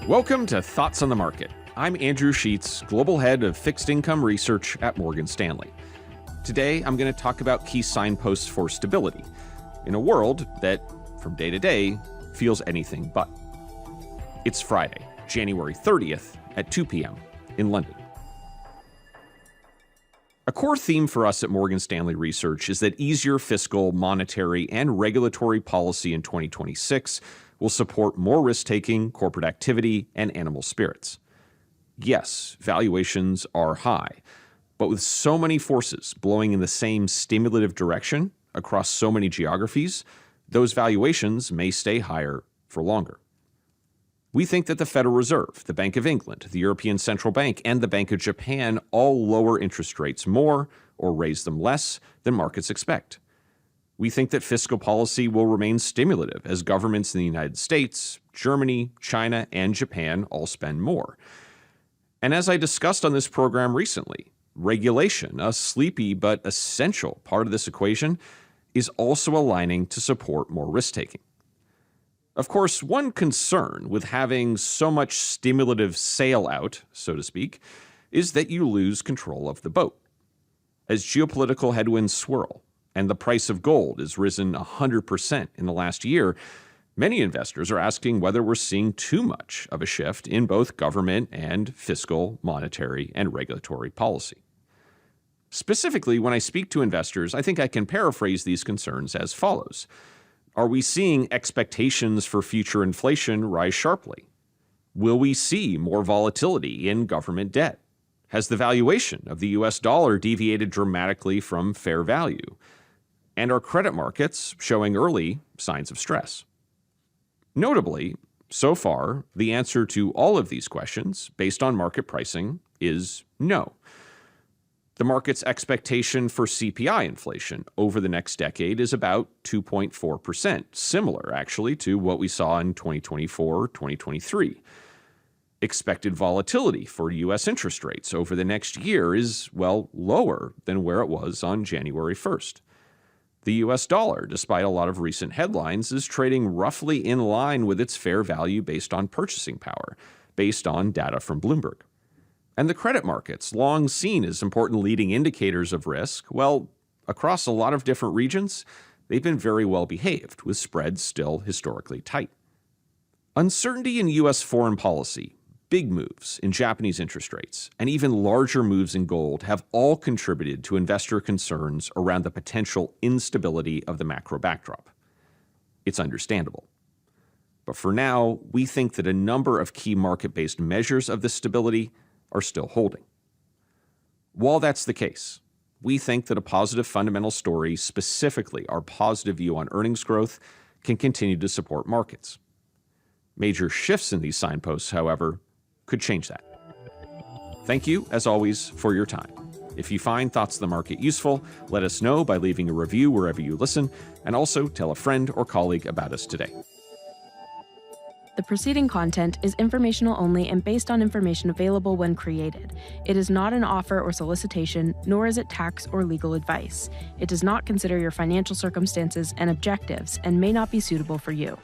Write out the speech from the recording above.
Welcome to Thoughts on the Market. I'm Andrew Sheets, Global Head of Fixed Income Research at Morgan Stanley. Today, I'm going to talk about key signposts for stability in a world that, from day to day, feels anything but. It's Friday, January 30th at 2 p.m. in London. A core theme for us at Morgan Stanley Research is that easier fiscal, monetary, and regulatory policy in 2026 will support more risk-taking, corporate activity, and animal spirits. Yes, valuations are high, but with so many forces blowing in the same stimulative direction across so many geographies, those valuations may stay higher for longer. We think that the Federal Reserve, the Bank of England, the European Central Bank, and the Bank of Japan all lower interest rates more or raise them less than markets expect. We think that fiscal policy will remain stimulative as governments in the United States, Germany, China, and Japan all spend more. And as I discussed on this program recently, regulation, a sleepy but essential part of this equation, is also aligning to support more risk-taking. Of course, one concern with having so much stimulative sail out, so to speak, is that you lose control of the boat. As geopolitical headwinds swirl, and the price of gold has risen 100% in the last year, many investors are asking whether we're seeing too much of a shift in both government and fiscal, monetary, and regulatory policy. Specifically, when I speak to investors, I think I can paraphrase these concerns as follows. Are we seeing expectations for future inflation rise sharply? Will we see more volatility in government debt? Has the valuation of the US dollar deviated dramatically from fair value? And are credit markets showing early signs of stress? Notably, so far, the answer to all of these questions, based on market pricing, is no. The market's expectation for CPI inflation over the next decade is about 2.4%, similar, actually, to what we saw in 2024-2023. Expected volatility for U.S. interest rates over the next year is, well, lower than where it was on January 1st. The U.S. dollar, despite a lot of recent headlines, is trading roughly in line with its fair value based on purchasing power, based on data from Bloomberg. And the credit markets, long seen as important leading indicators of risk, well, across a lot of different regions, they've been very well behaved, with spreads still historically tight. Uncertainty in U.S. foreign policy, big moves in Japanese interest rates, and even larger moves in gold have all contributed to investor concerns around the potential instability of the macro backdrop. It's understandable. But for now, we think that a number of key market-based measures of this stability are still holding. While that's the case, we think that a positive fundamental story, specifically our positive view on earnings growth, can continue to support markets. Major shifts in these signposts, however, could change that. Thank you, as always, for your time. If you find Thoughts on the Market useful, let us know by leaving a review wherever you listen, and also tell a friend or colleague about us today. The preceding content is informational only and based on information available when created. It is not an offer or solicitation, nor is it tax or legal advice. It does not consider your financial circumstances and objectives and may not be suitable for you.